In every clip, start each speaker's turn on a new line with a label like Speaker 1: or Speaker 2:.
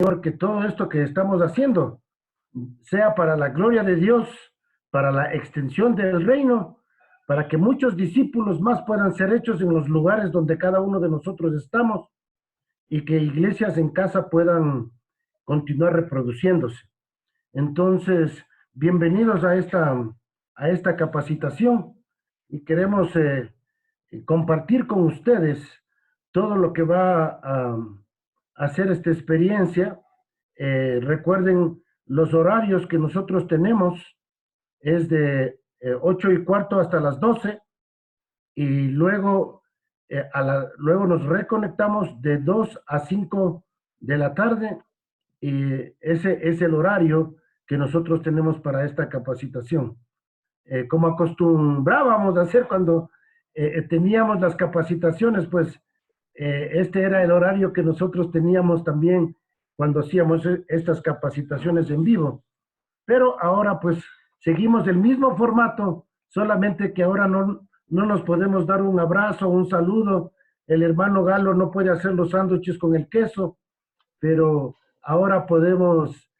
Speaker 1: Señor, que todo esto que estamos haciendo sea para la gloria de Dios, para la extensión del reino, para que muchos discípulos más puedan ser hechos en los lugares donde cada uno de nosotros estamos y que iglesias en casa puedan continuar reproduciéndose. Entonces, bienvenidos a esta capacitación y queremos compartir con ustedes todo lo que va a hacer esta experiencia. Recuerden, los horarios que nosotros tenemos es de 8:15 hasta las 12 y luego, luego nos reconectamos de 2 a 5 de la tarde y ese es el horario que nosotros tenemos para esta capacitación. Como acostumbrábamos a hacer cuando teníamos las capacitaciones, pues este era el horario que nosotros teníamos también cuando hacíamos estas capacitaciones en vivo. Pero ahora pues seguimos el mismo formato, solamente que ahora no nos podemos dar un abrazo, un saludo. El hermano Galo no puede hacer los sándwiches con el queso, pero ahora podemos,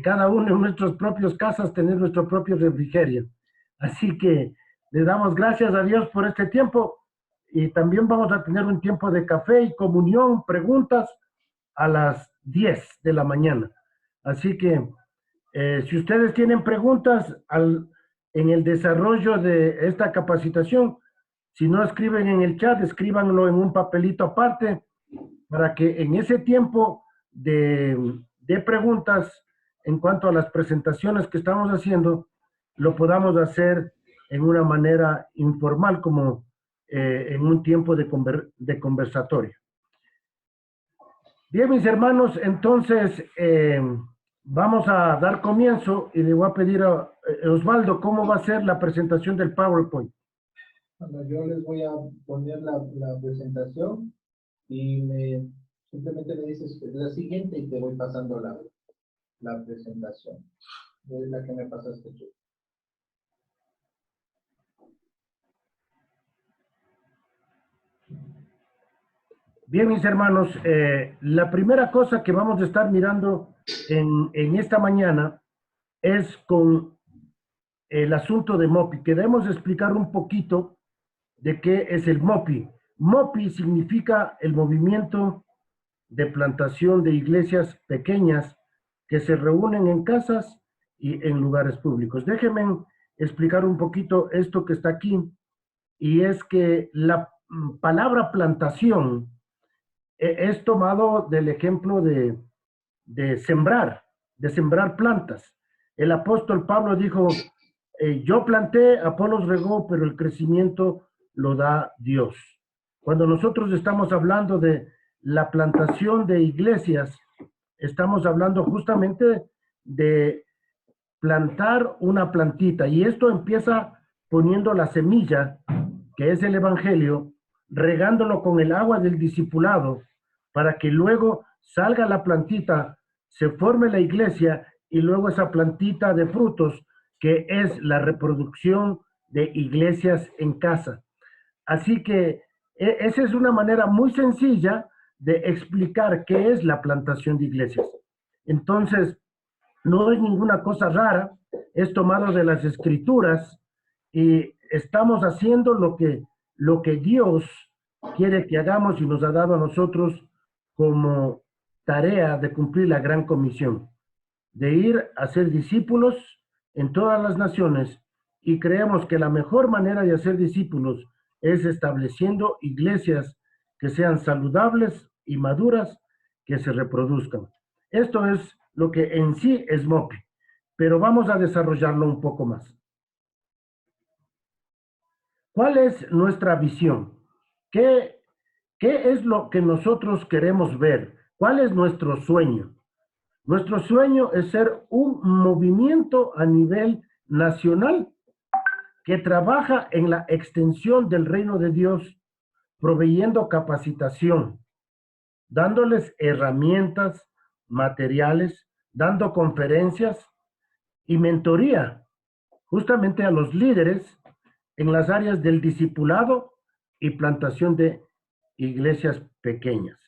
Speaker 1: cada uno en nuestras propias casas, tener nuestro propio refrigerio. Así que le damos gracias a Dios por este tiempo y también vamos a tener un tiempo de café y comunión, preguntas a las 10 de la mañana. Así que si ustedes tienen preguntas en el desarrollo de esta capacitación, si no escriben en el chat, escríbanlo en un papelito aparte para que en ese tiempo de preguntas en cuanto a las presentaciones que estamos haciendo, lo podamos hacer en una manera informal, como en un tiempo de conversatorio. Bien, mis hermanos, entonces vamos a dar comienzo y le voy a pedir a Osvaldo cómo va a ser la presentación del PowerPoint.
Speaker 2: Bueno, yo les voy a poner la presentación y simplemente me dices la siguiente y te voy pasando la presentación. Es la que me pasaste tú.
Speaker 1: Bien, mis hermanos, la primera cosa que vamos a estar mirando en esta mañana es con el asunto de MOPI. Queremos explicar un poquito de qué es el MOPI. MOPI significa el movimiento de plantación de iglesias pequeñas que se reúnen en casas y en lugares públicos. Déjenme explicar un poquito esto que está aquí, y es que la palabra plantación es tomado del ejemplo de sembrar plantas. El apóstol Pablo dijo, yo planté, Apolos regó, pero el crecimiento lo da Dios. Cuando nosotros estamos hablando de la plantación de iglesias, estamos hablando justamente de plantar una plantita, y esto empieza poniendo la semilla, que es el evangelio, regándolo con el agua del discipulado, para que luego salga la plantita, se forme la iglesia, y luego esa plantita de frutos, que es la reproducción de iglesias en casa. Así que esa es una manera muy sencilla de explicar qué es la plantación de iglesias. Entonces, no es ninguna cosa rara, es tomado de las escrituras y estamos haciendo lo que Dios quiere que hagamos y nos ha dado a nosotros como tarea de cumplir la gran comisión, de ir a ser discípulos en todas las naciones, y creemos que la mejor manera de hacer discípulos es estableciendo iglesias que sean saludables y maduras, que se reproduzcan. Esto es lo que en sí es MOPI, pero vamos a desarrollarlo un poco más. ¿Cuál es nuestra visión? ¿Qué es lo que nosotros queremos ver? ¿Cuál es nuestro sueño? Nuestro sueño es ser un movimiento a nivel nacional que trabaja en la extensión del reino de Dios, proveyendo capacitación, dándoles herramientas, materiales, dando conferencias y mentoría justamente a los líderes en las áreas del discipulado y plantación de iglesias pequeñas.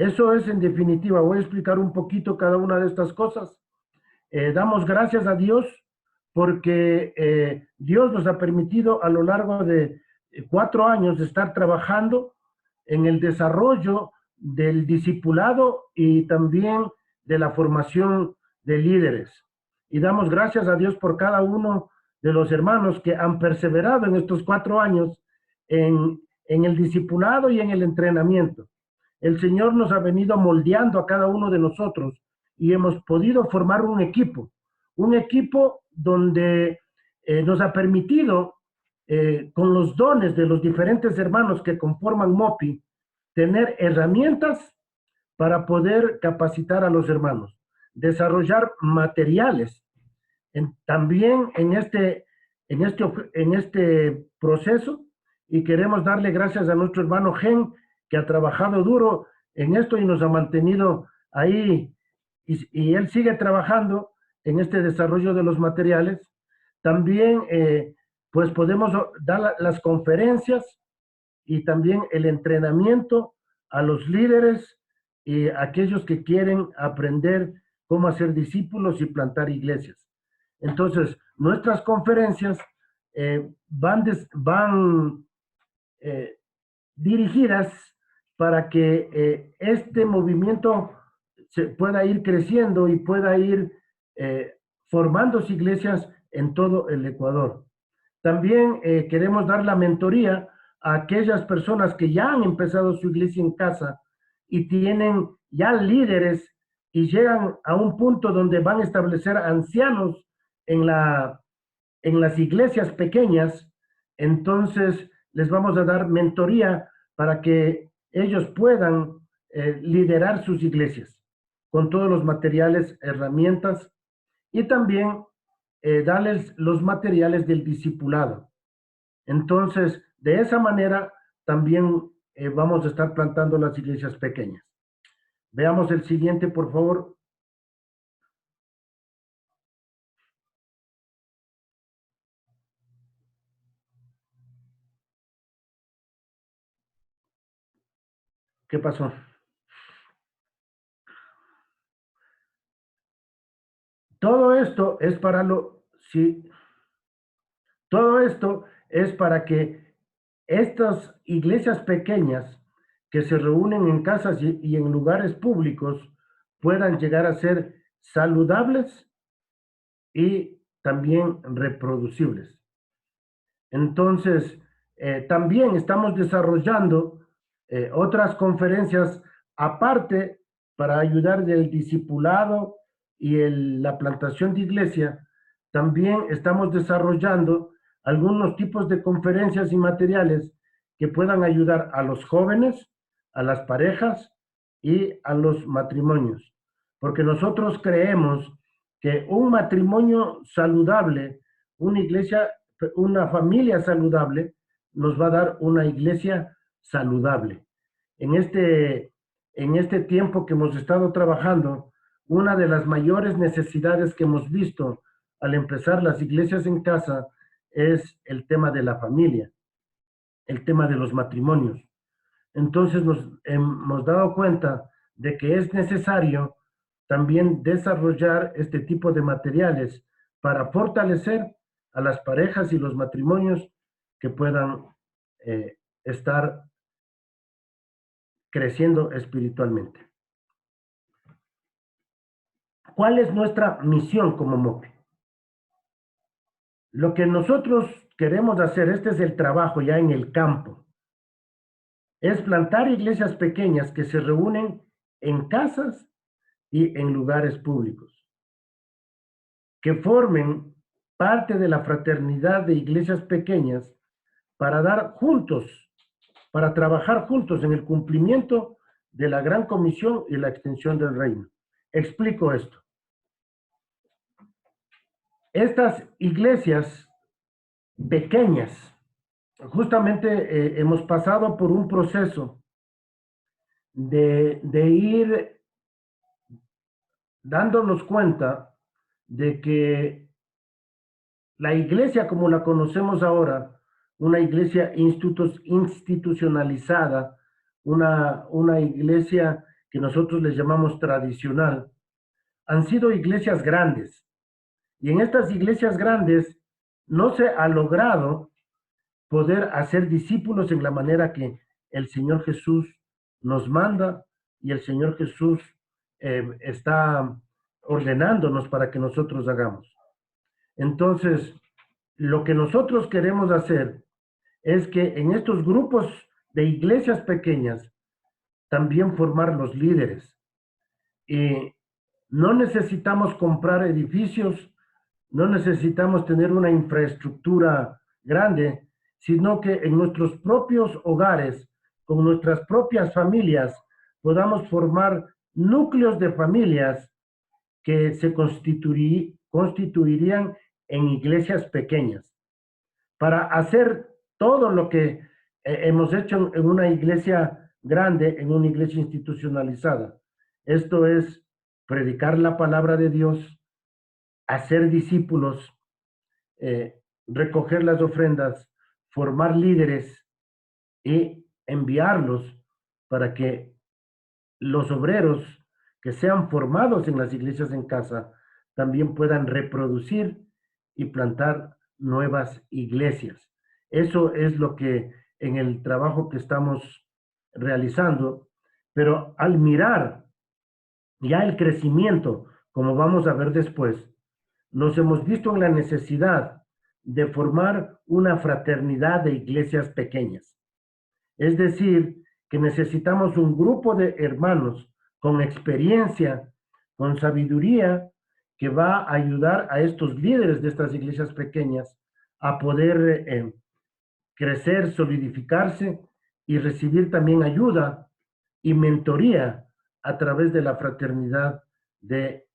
Speaker 1: Eso es en definitiva. Voy a explicar un poquito cada una de estas cosas. Damos gracias a Dios porque Dios nos ha permitido a lo largo de 4 años de estar trabajando en el desarrollo del discipulado y también de la formación de líderes. Y damos gracias a Dios por cada uno de los hermanos que han perseverado en estos 4 años en el discipulado y en el entrenamiento. El Señor nos ha venido moldeando a cada uno de nosotros y hemos podido formar un equipo donde nos ha permitido, con los dones de los diferentes hermanos que conforman MOPI, tener herramientas para poder capacitar a los hermanos, desarrollar materiales. También en este proceso, y queremos darle gracias a nuestro hermano Gen, que ha trabajado duro en esto y nos ha mantenido ahí, y él sigue trabajando en este desarrollo de los materiales. También, pues podemos dar las conferencias y también el entrenamiento a los líderes y a aquellos que quieren aprender cómo hacer discípulos y plantar iglesias. Entonces, nuestras conferencias van dirigidas para que este movimiento se pueda ir creciendo y pueda ir formándose iglesias en todo el Ecuador. También queremos dar la mentoría a aquellas personas que ya han empezado su iglesia en casa y tienen ya líderes y llegan a un punto donde van a establecer ancianos en las iglesias pequeñas. Entonces les vamos a dar mentoría para que ellos puedan liderar sus iglesias con todos los materiales, herramientas, y también darles los materiales del discipulado. Entonces, de esa manera también vamos a estar plantando las iglesias pequeñas. Veamos el siguiente, por favor. ¿Qué pasó? Todo esto es para todo esto es para que estas iglesias pequeñas que se reúnen en casas y en lugares públicos puedan llegar a ser saludables y también reproducibles. Entonces, también estamos desarrollando otras conferencias aparte para ayudar del discipulado y la plantación de iglesia. También estamos desarrollando algunos tipos de conferencias y materiales que puedan ayudar a los jóvenes, a las parejas y a los matrimonios. Porque nosotros creemos que un matrimonio saludable, una familia saludable, nos va a dar una iglesia saludable. En este tiempo que hemos estado trabajando, una de las mayores necesidades que hemos visto al empezar las iglesias en casa es el tema de la familia, el tema de los matrimonios. Entonces nos hemos dado cuenta de que es necesario también desarrollar este tipo de materiales para fortalecer a las parejas y los matrimonios que puedan estar creciendo espiritualmente. ¿Cuál es nuestra misión como MOPI? Lo que nosotros queremos hacer, este es el trabajo ya en el campo, es plantar iglesias pequeñas que se reúnen en casas y en lugares públicos, que formen parte de la fraternidad de iglesias pequeñas para dar juntos, para trabajar juntos en el cumplimiento de la gran comisión y la extensión del reino. Explico esto. Estas iglesias pequeñas, justamente hemos pasado por un proceso de ir dándonos cuenta de que la iglesia como la conocemos ahora, una iglesia institucionalizada, una iglesia que nosotros les llamamos tradicional, han sido iglesias grandes. Y en estas iglesias grandes no se ha logrado poder hacer discípulos en la manera que el Señor Jesús nos manda y el Señor Jesús está ordenándonos para que nosotros hagamos. Entonces, lo que nosotros queremos hacer es que en estos grupos de iglesias pequeñas también formar los líderes. Y no necesitamos comprar edificios, no necesitamos tener una infraestructura grande, sino que en nuestros propios hogares, con nuestras propias familias, podamos formar núcleos de familias que se constituirían en iglesias pequeñas, para hacer todo lo que hemos hecho en una iglesia grande, en una iglesia institucionalizada. Esto es predicar la palabra de Dios, hacer discípulos, recoger las ofrendas, formar líderes y enviarlos para que los obreros que sean formados en las iglesias en casa también puedan reproducir y plantar nuevas iglesias. Eso es lo que en el trabajo que estamos realizando, pero al mirar ya el crecimiento, como vamos a ver después, nos hemos visto en la necesidad de formar una fraternidad de iglesias pequeñas. Es decir, que necesitamos un grupo de hermanos con experiencia, con sabiduría, que va a ayudar a estos líderes de estas iglesias pequeñas a poder crecer, solidificarse y recibir también ayuda y mentoría a través de la fraternidad de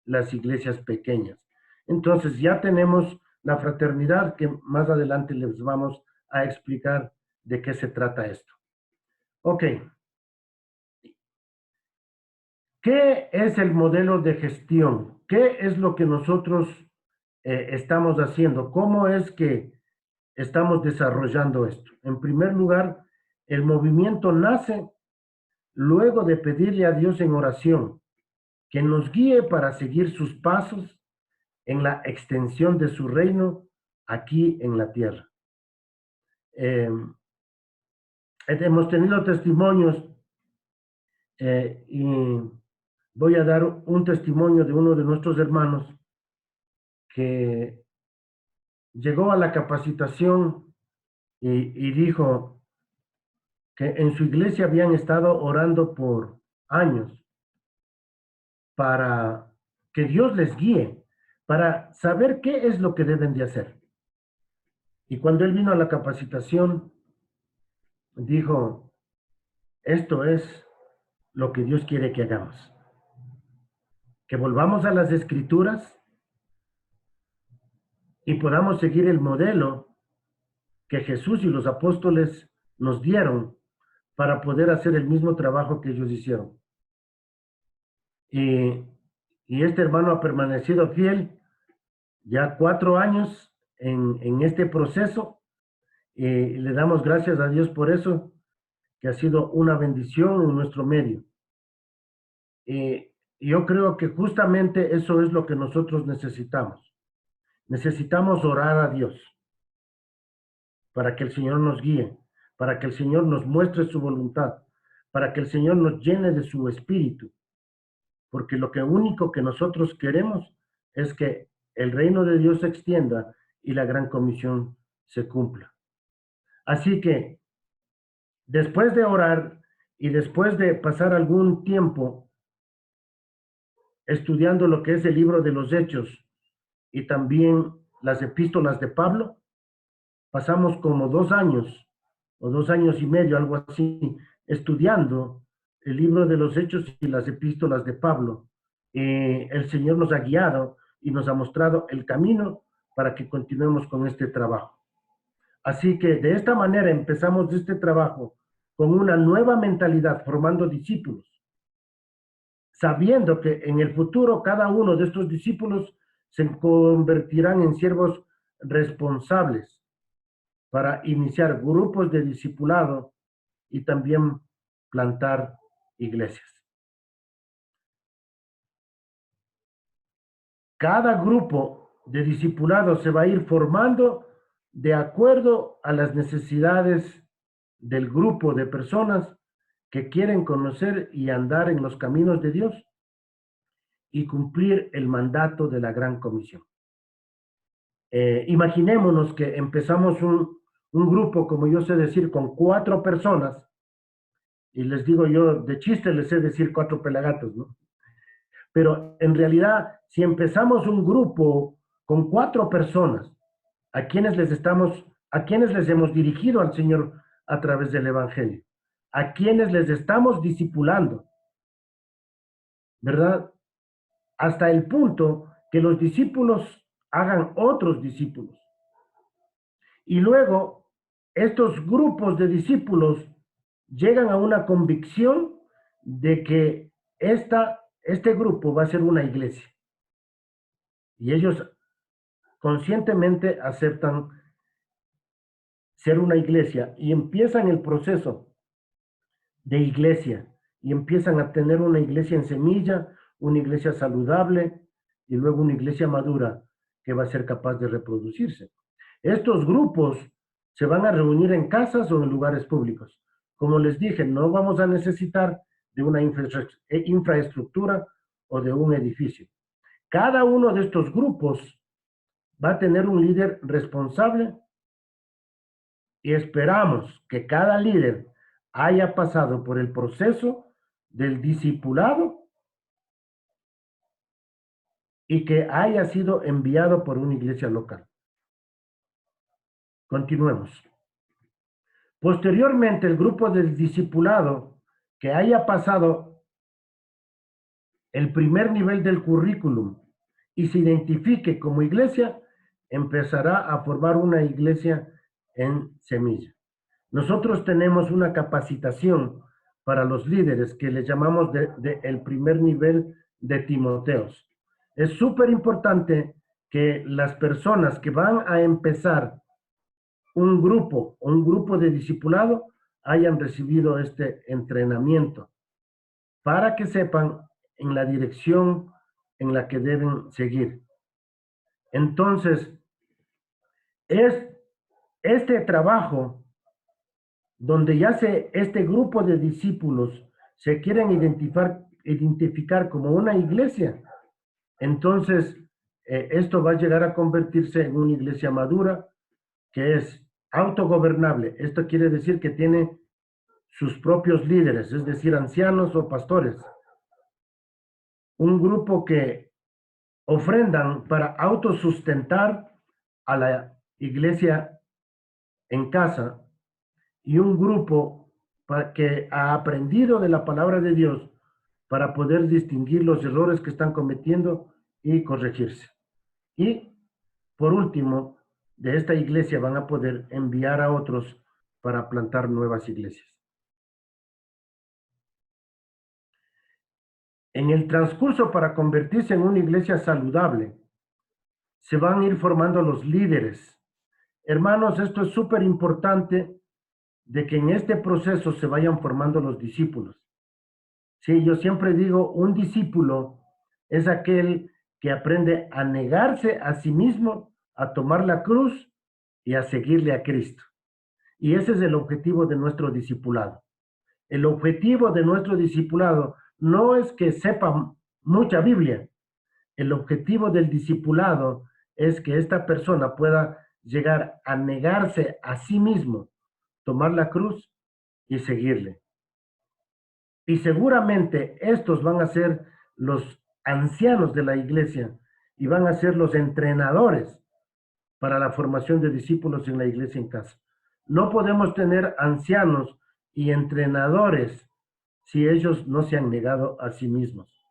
Speaker 1: las iglesias pequeñas. Entonces ya tenemos la fraternidad que más adelante les vamos a explicar de qué se trata esto. Ok. ¿Qué es el modelo de gestión? ¿Qué es lo que nosotros estamos haciendo? ¿Cómo es que estamos desarrollando esto? En primer lugar, el movimiento nace luego de pedirle a Dios en oración que nos guíe para seguir sus pasos en la extensión de su reino aquí en la tierra. Hemos tenido testimonios y voy a dar un testimonio de uno de nuestros hermanos que llegó a la capacitación y dijo que en su iglesia habían estado orando por años para que Dios les guíe, para saber qué es lo que deben de hacer. Y cuando él vino a la capacitación, dijo, esto es lo que Dios quiere que hagamos. Que volvamos a las escrituras y podamos seguir el modelo que Jesús y los apóstoles nos dieron para poder hacer el mismo trabajo que ellos hicieron. Y este hermano ha permanecido fiel ya 4 años en este proceso y le damos gracias a Dios por eso, que ha sido una bendición en nuestro medio. Yo creo que justamente eso es lo que nosotros necesitamos. Necesitamos orar a Dios para que el Señor nos guíe, para que el Señor nos muestre su voluntad, para que el Señor nos llene de su espíritu, porque lo único que nosotros queremos es que el reino de Dios se extienda y la gran comisión se cumpla. Así que, después de orar y después de pasar algún tiempo estudiando lo que es el libro de los Hechos y también las epístolas de Pablo, pasamos como 2 años o 2 años y medio, algo así, estudiando el libro de los Hechos y las epístolas de Pablo. El Señor nos ha guiado y nos ha mostrado el camino para que continuemos con este trabajo. Así que de esta manera empezamos este trabajo con una nueva mentalidad, formando discípulos, sabiendo que en el futuro cada uno de estos discípulos se convertirán en siervos responsables para iniciar grupos de discipulado y también plantar iglesias. Cada grupo de discipulados se va a ir formando de acuerdo a las necesidades del grupo de personas que quieren conocer y andar en los caminos de Dios y cumplir el mandato de la Gran Comisión. Imaginémonos que empezamos un grupo, como yo sé decir, con 4 personas, y les digo yo, de chiste les sé decir 4 pelagatos, ¿no? Pero en realidad, si empezamos un grupo con 4 personas, a quienes les hemos dirigido al Señor a través del Evangelio, a quienes les estamos discipulando, ¿verdad? Hasta el punto que los discípulos hagan otros discípulos. Y luego, estos grupos de discípulos llegan a una convicción de que este grupo va a ser una iglesia. Y ellos conscientemente aceptan ser una iglesia y empiezan el proceso de iglesia y empiezan a tener una iglesia en semilla, una iglesia saludable y luego una iglesia madura que va a ser capaz de reproducirse. Estos grupos se van a reunir en casas o en lugares públicos. Como les dije, no vamos a necesitar de una infraestructura o de un edificio. Cada uno de estos grupos va a tener un líder responsable y esperamos que cada líder haya pasado por el proceso del discipulado y que haya sido enviado por una iglesia local. Continuemos. Posteriormente, el grupo del discipulado que haya pasado el primer nivel del currículum y se identifique como iglesia, empezará a formar una iglesia en semilla. Nosotros tenemos una capacitación para los líderes que le llamamos el primer nivel de Timoteos. Es súper importante que las personas que van a empezar un grupo de discipulado hayan recibido este entrenamiento para que sepan en la dirección en la que deben seguir. Entonces, es este trabajo donde ya este grupo de discípulos se quieren identificar como una iglesia, entonces esto va a llegar a convertirse en una iglesia madura que es autogobernable. Esto quiere decir que tiene sus propios líderes, es decir, ancianos o pastores. Un grupo que ofrendan para autosustentar a la iglesia en casa y un grupo que ha aprendido de la palabra de Dios para poder distinguir los errores que están cometiendo y corregirse. Y por último, de esta iglesia van a poder enviar a otros para plantar nuevas iglesias. En el transcurso para convertirse en una iglesia saludable, se van a ir formando los líderes. Hermanos, esto es súper importante de que en este proceso se vayan formando los discípulos. Sí, yo siempre digo, un discípulo es aquel que aprende a negarse a sí mismo, a tomar la cruz y a seguirle a Cristo. Y ese es el objetivo de nuestro discipulado. El objetivo de nuestro discipulado no es que sepa mucha Biblia. El objetivo del discipulado es que esta persona pueda llegar a negarse a sí mismo, tomar la cruz y seguirle. Y seguramente estos van a ser los ancianos de la iglesia y van a ser los entrenadores para la formación de discípulos en la iglesia en casa. No podemos tener ancianos y entrenadores si ellos no se han negado a sí mismos.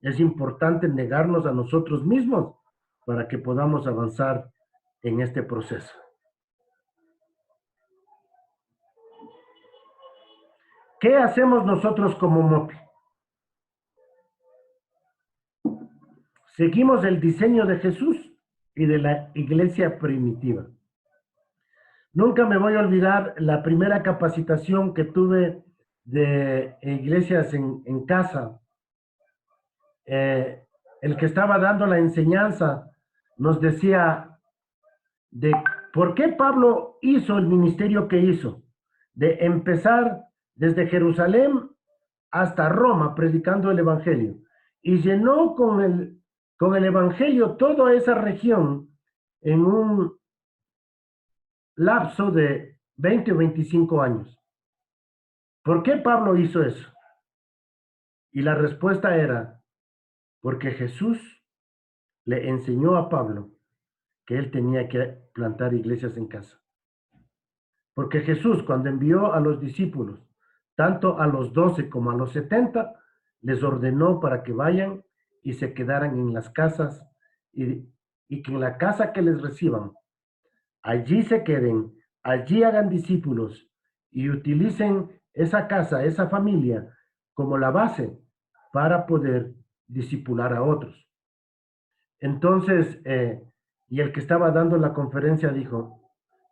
Speaker 1: Es importante negarnos a nosotros mismos para que podamos avanzar en este proceso. ¿Qué hacemos nosotros como MOPI? Seguimos el diseño de Jesús y de la iglesia primitiva. Nunca me voy a olvidar la primera capacitación que tuve de iglesias en casa, el que estaba dando la enseñanza nos decía de por qué Pablo hizo el ministerio que hizo, de empezar desde Jerusalén hasta Roma predicando el Evangelio, y llenó con el Evangelio toda esa región en un lapso de 20 o 25 años. ¿Por qué Pablo hizo eso? Y la respuesta era, porque Jesús le enseñó a Pablo que él tenía que plantar iglesias en casa. Porque Jesús, cuando envió a los discípulos, tanto a los 12 como a los 70, les ordenó para que vayan y se quedaran en las casas y que en la casa que les reciban, allí se queden, allí hagan discípulos y utilicen esa casa, esa familia, como la base para poder discipular a otros. Entonces, y el que estaba dando la conferencia dijo,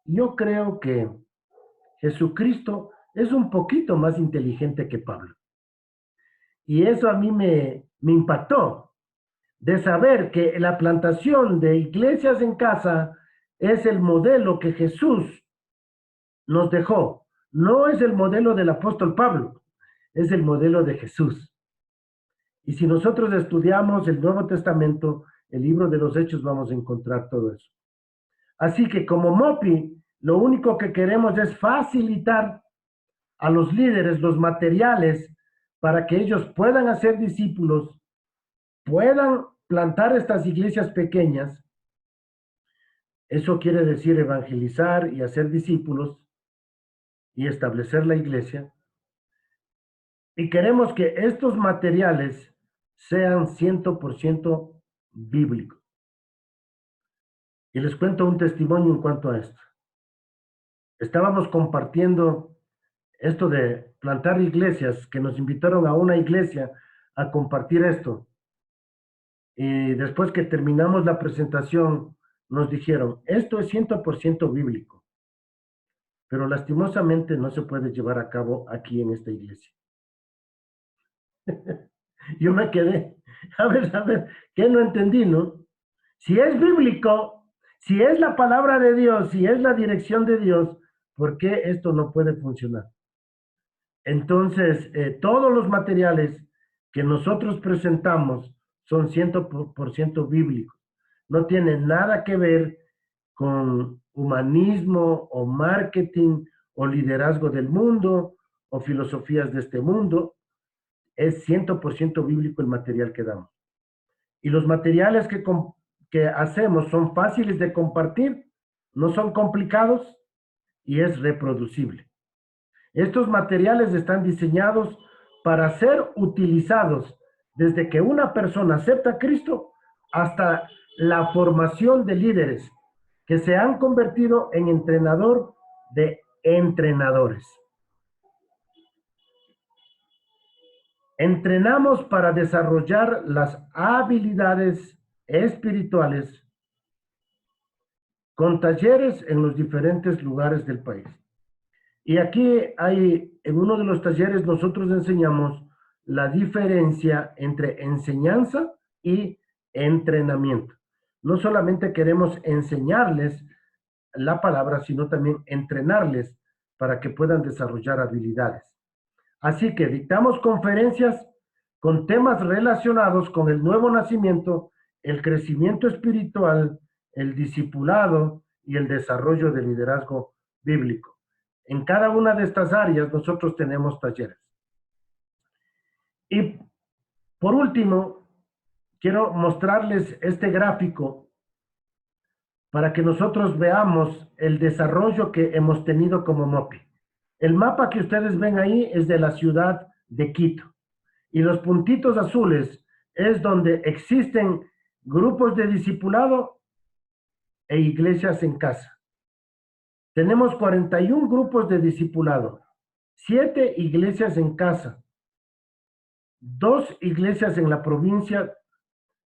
Speaker 1: yo creo que Jesucristo es un poquito más inteligente que Pablo. Y eso a mí me impactó, de saber que la plantación de iglesias en casa es el modelo que Jesús nos dejó. No es el modelo del apóstol Pablo, es el modelo de Jesús. Y si nosotros estudiamos el Nuevo Testamento, el libro de los Hechos, vamos a encontrar todo eso. Así que como MOPI, lo único que queremos es facilitar a los líderes los materiales para que ellos puedan hacer discípulos, puedan plantar estas iglesias pequeñas. Eso quiere decir evangelizar y hacer discípulos y establecer la iglesia. Y queremos que estos materiales sean 100% bíblicos. Y les cuento un testimonio en cuanto a esto. Estábamos compartiendo esto de plantar iglesias, que nos invitaron a una iglesia a compartir esto. Y después que terminamos la presentación, nos dijeron, esto es 100% bíblico, pero lastimosamente no se puede llevar a cabo aquí en esta iglesia. Yo me quedé, a ver, ¿qué no entendí, no? Si es bíblico, si es la palabra de Dios, si es la dirección de Dios, ¿por qué esto no puede funcionar? Entonces, todos los materiales que nosotros presentamos son 100% bíblicos. No tienen nada que ver con humanismo o marketing o liderazgo del mundo o filosofías de este mundo. Es 100% bíblico el material que damos. Y los materiales que hacemos son fáciles de compartir, no son complicados y es reproducible. Estos materiales están diseñados para ser utilizados desde que una persona acepta a Cristo hasta la formación de líderes que se han convertido en entrenador de entrenadores. Entrenamos para desarrollar las habilidades espirituales con talleres en los diferentes lugares del país. Y aquí en uno de los talleres nosotros enseñamos la diferencia entre enseñanza y entrenamiento. No solamente queremos enseñarles la palabra, sino también entrenarles para que puedan desarrollar habilidades. Así que dictamos conferencias con temas relacionados con el nuevo nacimiento, el crecimiento espiritual, el discipulado y el desarrollo del liderazgo bíblico. En cada una de estas áreas nosotros tenemos talleres. Y por último, quiero mostrarles este gráfico para que nosotros veamos el desarrollo que hemos tenido como MOPI. El mapa que ustedes ven ahí es de la ciudad de Quito. Y los puntitos azules es donde existen grupos de discipulado e iglesias en casa. Tenemos 41 grupos de discipulado, 7 iglesias en casa, 2 iglesias en la provincia,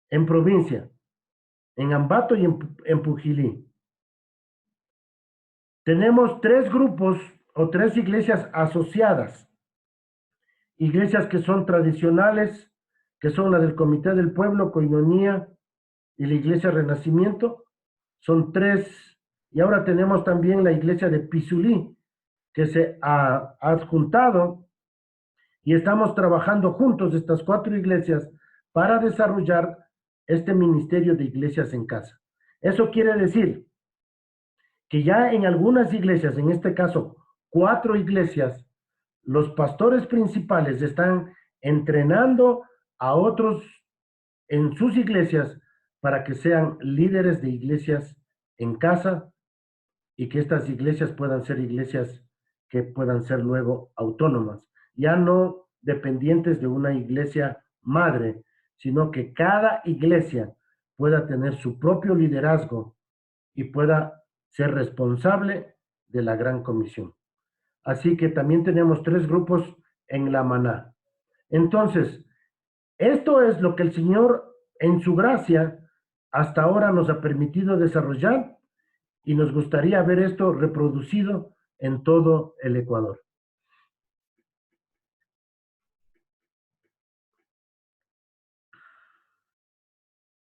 Speaker 1: en Ambato y en Pujilí. Tenemos 3 grupos o 3 iglesias asociadas iglesias que son tradicionales, que son la del Comité del Pueblo, Coinonía y la Iglesia Renacimiento, son 3, y ahora tenemos también la iglesia de Pisulí, que se ha adjuntado, y estamos trabajando juntos estas 4 iglesias para desarrollar este ministerio de iglesias en casa. Eso quiere decir que ya en algunas iglesias, en este caso 4 iglesias, los pastores principales están entrenando a otros en sus iglesias para que sean líderes de iglesias en casa y que estas iglesias puedan ser iglesias que puedan ser luego autónomas, ya no dependientes de una iglesia madre, sino que cada iglesia pueda tener su propio liderazgo y pueda ser responsable de la gran comisión. Así que también tenemos 3 grupos en la maná. Entonces, esto es lo que el Señor en su gracia hasta ahora nos ha permitido desarrollar y nos gustaría ver esto reproducido en todo el Ecuador.